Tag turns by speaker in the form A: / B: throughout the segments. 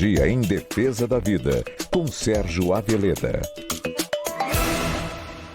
A: tecnologia em defesa da vida, com Sérgio Aveleda.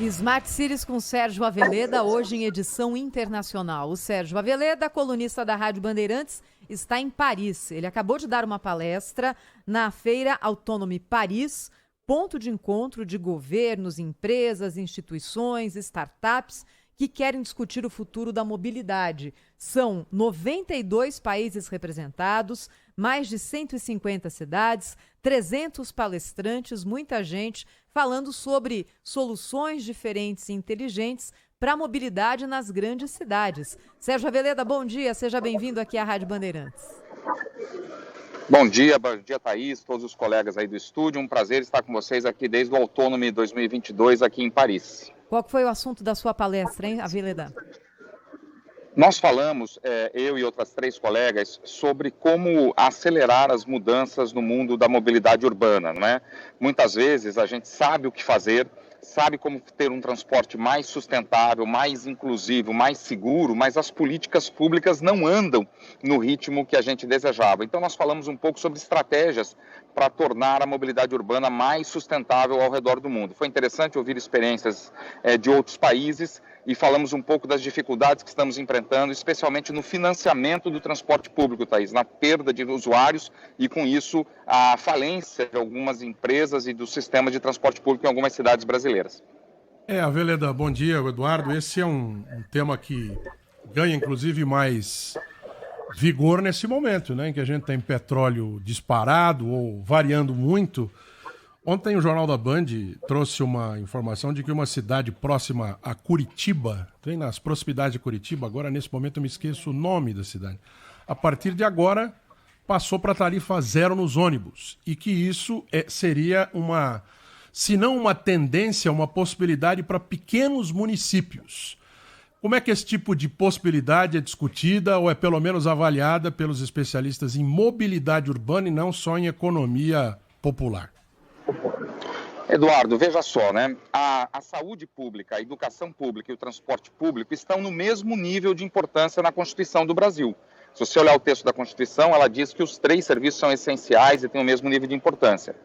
B: Smart Cities com Sérgio Aveleda, hoje em edição internacional. O Sérgio Aveleda, colunista da Rádio Bandeirantes, está em Paris. Ele acabou de dar uma palestra na Feira Autonomy Paris, ponto de encontro de governos, empresas, instituições, startups que querem discutir o futuro da mobilidade. São 92 países representados, mais de 150 cidades, 300 palestrantes, muita gente falando sobre soluções diferentes e inteligentes para a mobilidade nas grandes cidades. Sérgio Aveleda, bom dia, seja bem-vindo aqui à Rádio Bandeirantes.
C: Bom dia, Thaís, todos os colegas aí do estúdio. Um prazer estar com vocês aqui desde o Autonomy 2022 aqui em Paris.
B: Qual foi o assunto da sua palestra, hein, Aveleda?
C: Nós falamos, eu e outras 3 colegas, sobre como acelerar as mudanças no mundo da mobilidade urbana, não é? Muitas vezes a gente sabe o que fazer, sabe como ter um transporte mais sustentável, mais inclusivo, mais seguro, mas as políticas públicas não andam no ritmo que a gente desejava. Então nós falamos um pouco sobre estratégias para tornar a mobilidade urbana mais sustentável ao redor do mundo. Foi interessante ouvir experiências de outros países e falamos um pouco das dificuldades que estamos enfrentando, especialmente no financiamento do transporte público, Thaís, na perda de usuários e, com isso, a falência de algumas empresas e do sistema de transporte público em algumas cidades brasileiras.
D: Aveleda, bom dia, Eduardo. Esse é um tema que ganha, inclusive, mais vigor nesse momento, né, em que a gente tem petróleo disparado ou variando muito. Ontem o Jornal da Band trouxe uma informação de que uma cidade próxima a Curitiba, tem nas proximidades de Curitiba, agora nesse momento eu me esqueço o nome da cidade, a partir de agora passou para tarifa zero nos ônibus e que isso seria se não uma tendência, uma possibilidade para pequenos municípios. Como é que esse tipo de possibilidade é discutida ou é pelo menos avaliada pelos especialistas em mobilidade urbana e não só em economia popular?
C: Eduardo, veja só, né? A saúde pública, a educação pública e o transporte público estão no mesmo nível de importância na Constituição do Brasil. Se você olhar o texto da Constituição, ela diz que os 3 serviços são essenciais e têm o mesmo nível de importância.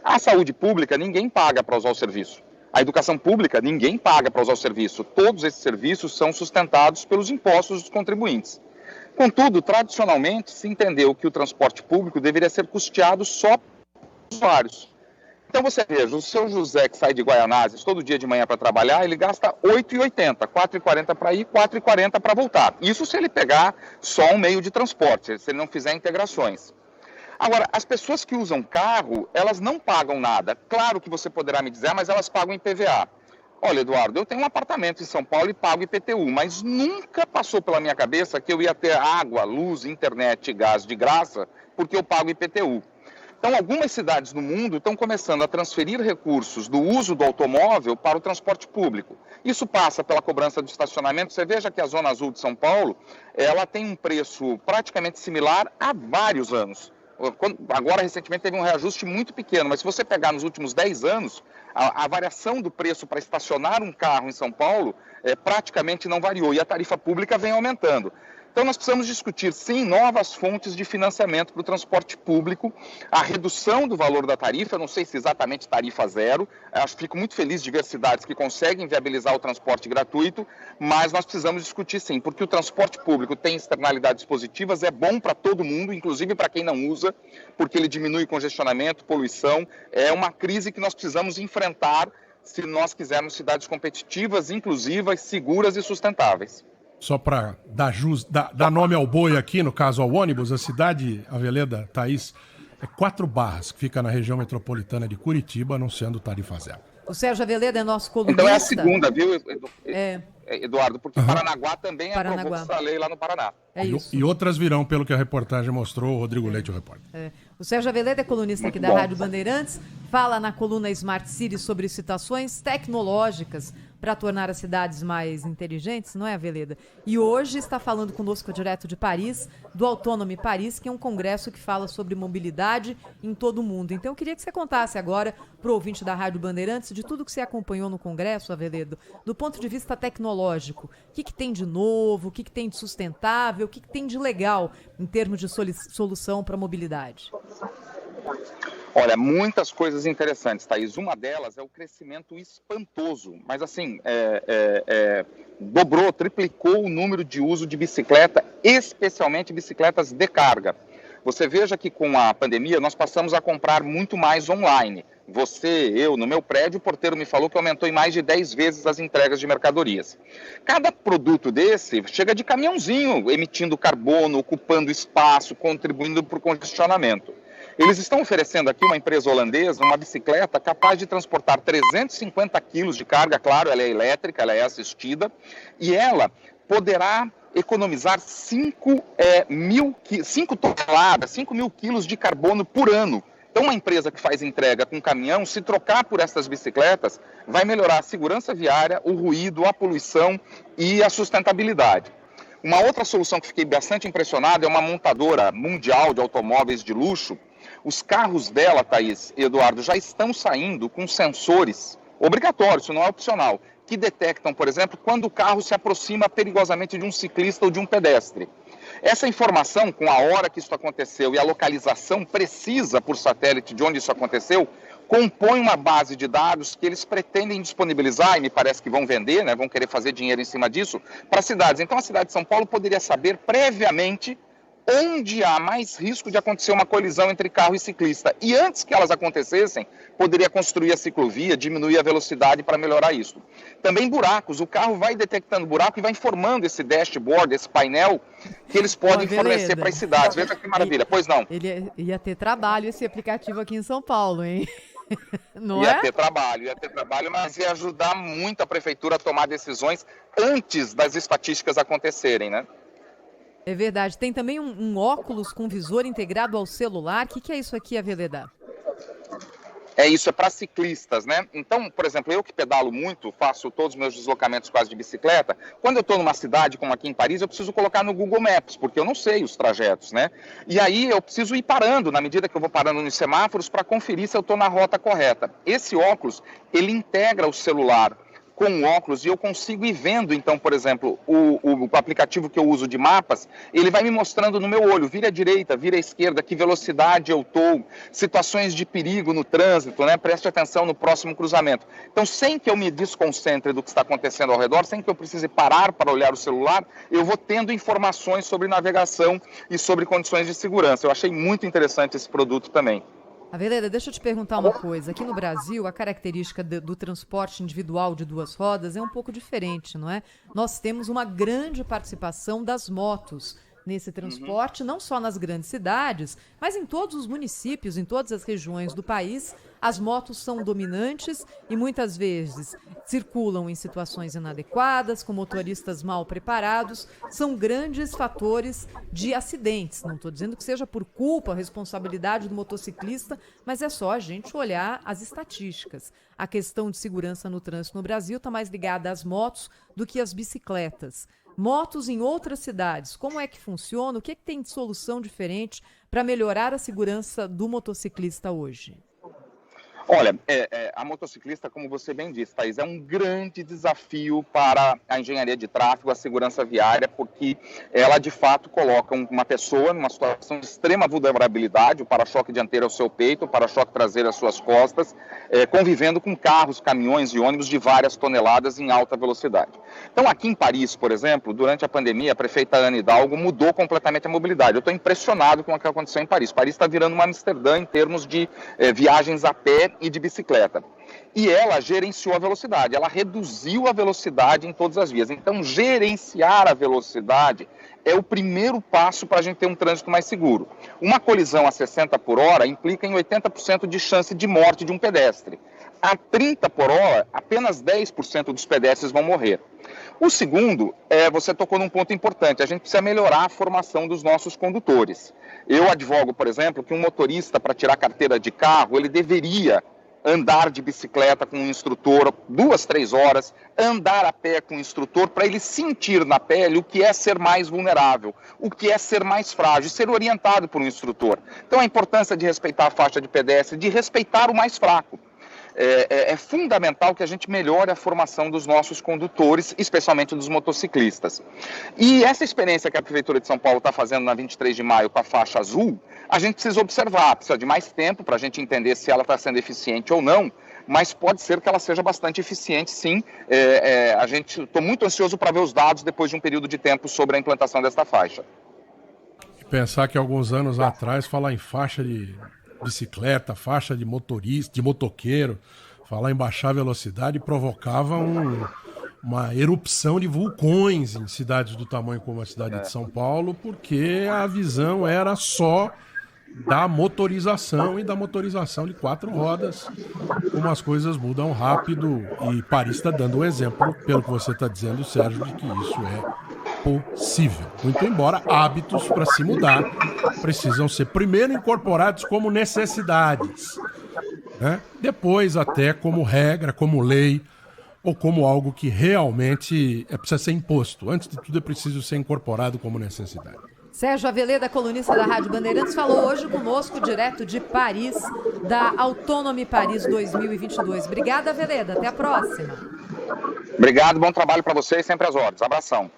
C: A saúde pública, ninguém paga para usar o serviço. A educação pública, ninguém paga para usar o serviço. Todos esses serviços são sustentados pelos impostos dos contribuintes. Contudo, tradicionalmente, se entendeu que o transporte público deveria ser custeado só pelos usuários. Então você veja, o seu José que sai de Guaianazes todo dia de manhã para trabalhar, ele gasta R$ 8,80, R$ 4,40 para ir, R$ 4,40 para voltar. Isso se ele pegar só um meio de transporte, se ele não fizer integrações. Agora, as pessoas que usam carro, elas não pagam nada. Claro que você poderá me dizer, mas elas pagam IPVA. Olha, Eduardo, eu tenho um apartamento em São Paulo e pago IPTU, mas nunca passou pela minha cabeça que eu ia ter água, luz, internet e gás de graça porque eu pago IPTU. Então, algumas cidades no mundo estão começando a transferir recursos do uso do automóvel para o transporte público. Isso passa pela cobrança do estacionamento. Você veja que a Zona Azul de São Paulo, ela tem um preço praticamente similar há vários anos. Agora, recentemente, teve um reajuste muito pequeno, mas se você pegar nos últimos 10 anos, a variação do preço para estacionar um carro em São Paulo praticamente não variou e a tarifa pública vem aumentando. Então, nós precisamos discutir, sim, novas fontes de financiamento para o transporte público, a redução do valor da tarifa, não sei se exatamente tarifa zero, fico muito feliz de ver cidades que conseguem viabilizar o transporte gratuito, mas nós precisamos discutir, sim, porque o transporte público tem externalidades positivas, é bom para todo mundo, inclusive para quem não usa, porque ele diminui congestionamento, poluição, é uma crise que nós precisamos enfrentar se nós quisermos cidades competitivas, inclusivas, seguras e sustentáveis.
D: Só para dar nome ao boi aqui, no caso ao ônibus, a cidade, Aveleda, Thaís, é 4 Barras, que fica na região metropolitana de Curitiba, anunciando tarifa zero.
B: O Sérgio Aveleda é nosso colunista.
C: Então é a segunda, viu, Eduardo? Porque Paranaguá também aprovou essa lei lá no Paraná.
B: É isso.
D: E outras virão, pelo que a reportagem mostrou, o Rodrigo Leite, o repórter.
B: O Sérgio Aveleda é colunista aqui da Rádio Bandeirantes, fala na coluna Smart City sobre situações tecnológicas para tornar as cidades mais inteligentes, não é, Aveleda? E hoje está falando conosco direto de Paris, do Autonomy Paris, que é um congresso que fala sobre mobilidade em todo o mundo. Então eu queria que você contasse agora para o ouvinte da Rádio Bandeirantes de tudo que você acompanhou no congresso, Aveleda, do ponto de vista tecnológico. O que tem de novo, o que tem de sustentável, o que tem de legal em termos de solução para a mobilidade?
C: Olha, muitas coisas interessantes, Thaís. Uma delas é o crescimento espantoso, mas assim, dobrou, triplicou o número de uso de bicicleta, especialmente bicicletas de carga. Você veja que com a pandemia nós passamos a comprar muito mais online. Você, eu, no meu prédio, o porteiro me falou que aumentou em mais de 10 vezes as entregas de mercadorias. Cada produto desse chega de caminhãozinho, emitindo carbono, ocupando espaço, contribuindo para o congestionamento. Eles estão oferecendo aqui, uma empresa holandesa, uma bicicleta capaz de transportar 350 quilos de carga. Claro, ela é elétrica, ela é assistida, e ela poderá economizar 5 mil quilos de carbono por ano. Então, uma empresa que faz entrega com caminhão, se trocar por essas bicicletas, vai melhorar a segurança viária, o ruído, a poluição e a sustentabilidade. Uma outra solução que fiquei bastante impressionado é uma montadora mundial de automóveis de luxo. Os carros dela, Thaís e Eduardo, já estão saindo com sensores obrigatórios, isso não é opcional, que detectam, por exemplo, quando o carro se aproxima perigosamente de um ciclista ou de um pedestre. Essa informação, com a hora que isso aconteceu e a localização precisa por satélite de onde isso aconteceu, compõe uma base de dados que eles pretendem disponibilizar, e me parece que vão vender, né, vão querer fazer dinheiro em cima disso, para cidades. Então a cidade de São Paulo poderia saber previamente onde há mais risco de acontecer uma colisão entre carro e ciclista. E antes que elas acontecessem, poderia construir a ciclovia, diminuir a velocidade para melhorar isso. Também buracos, o carro vai detectando buraco e vai informando esse dashboard, esse painel, que eles podem fornecer para as cidades. Veja que maravilha. Pois não.
B: Ele ia ter trabalho esse aplicativo aqui em São Paulo, hein? Não
C: ia ter trabalho, mas ia ajudar muito a prefeitura a tomar decisões antes das estatísticas acontecerem, né?
B: É verdade. Tem também um óculos com visor integrado ao celular. O que é isso aqui, Aveleda?
C: Isso é para ciclistas, né? Então, por exemplo, eu que pedalo muito, faço todos os meus deslocamentos quase de bicicleta, quando eu estou numa cidade como aqui em Paris, eu preciso colocar no Google Maps, porque eu não sei os trajetos, né? E aí eu preciso ir parando, na medida que eu vou parando nos semáforos, para conferir se eu estou na rota correta. Esse óculos, ele integra o celular com o óculos e eu consigo ir vendo, então, por exemplo, o aplicativo que eu uso de mapas, ele vai me mostrando no meu olho, vira à direita, vira à esquerda, que velocidade eu estou, situações de perigo no trânsito, né? Preste atenção no próximo cruzamento. Então, sem que eu me desconcentre do que está acontecendo ao redor, sem que eu precise parar para olhar o celular, eu vou tendo informações sobre navegação e sobre condições de segurança. Eu achei muito interessante esse produto também.
B: Aveleda, deixa eu te perguntar uma coisa. Aqui no Brasil, a característica do transporte individual de duas rodas é um pouco diferente, não é? Nós temos uma grande participação das motos nesse transporte, não só nas grandes cidades, mas em todos os municípios, em todas as regiões do país. As motos são dominantes e muitas vezes circulam em situações inadequadas, com motoristas mal preparados, são grandes fatores de acidentes. Não estou dizendo que seja por culpa, responsabilidade do motociclista, mas é só a gente olhar as estatísticas. A questão de segurança no trânsito no Brasil está mais ligada às motos do que às bicicletas. Motos em outras cidades, como é que funciona? O que tem de solução diferente para melhorar a segurança do motociclista hoje?
C: Olha, a motociclista, como você bem disse, Thaís, é um grande desafio para a engenharia de tráfego, a segurança viária, porque ela, de fato, coloca uma pessoa numa situação de extrema vulnerabilidade, o para-choque dianteiro ao seu peito, o para-choque traseiro às suas costas, convivendo com carros, caminhões e ônibus de várias toneladas em alta velocidade. Então, aqui em Paris, por exemplo, durante a pandemia, a prefeita Ana Hidalgo mudou completamente a mobilidade. Eu estou impressionado com o que aconteceu em Paris. Paris está virando uma Amsterdã em termos de viagens a pé e de bicicleta. E ela gerenciou a velocidade, ela reduziu a velocidade em todas as vias. Então, gerenciar a velocidade é o primeiro passo para a gente ter um trânsito mais seguro. Uma colisão a 60 por hora implica em 80% de chance de morte de um pedestre. A 30 por hora, apenas 10% dos pedestres vão morrer. O segundo, você tocou num ponto importante, a gente precisa melhorar a formação dos nossos condutores. Eu advogo, por exemplo, que um motorista, para tirar carteira de carro, ele deveria andar de bicicleta com um instrutor 2, 3 horas, andar a pé com o instrutor, para ele sentir na pele o que é ser mais vulnerável, o que é ser mais frágil, ser orientado por um instrutor. Então a importância de respeitar a faixa de pedestre, de respeitar o mais fraco. é fundamental que a gente melhore a formação dos nossos condutores, especialmente dos motociclistas. E essa experiência que a Prefeitura de São Paulo está fazendo na 23 de maio com a faixa azul, a gente precisa observar, precisa de mais tempo para a gente entender se ela está sendo eficiente ou não, mas pode ser que ela seja bastante eficiente, sim. Estou muito ansioso para ver os dados depois de um período de tempo sobre a implantação desta faixa.
D: Pensar que alguns anos atrás falar em faixa de bicicleta, faixa de motorista, de motoqueiro, falar em baixar velocidade provocava uma erupção de vulcões em cidades do tamanho como a cidade de São Paulo, porque a visão era só da motorização e da motorização de 4 rodas, como as coisas mudam rápido, e Paris está dando um exemplo, pelo que você está dizendo, Sérgio, de que isso é possível. Muito embora hábitos para se mudar precisam ser primeiro incorporados como necessidades, né? Depois até como regra, como lei, ou como algo que realmente precisa ser imposto. Antes de tudo é preciso ser incorporado como necessidade.
B: Sérgio Aveleda, colunista da Rádio Bandeirantes, falou hoje conosco, direto de Paris, da Autonomy Paris 2022. Obrigada, Aveleda. Até a próxima.
C: Obrigado, bom trabalho para vocês, sempre às ordens. Abração.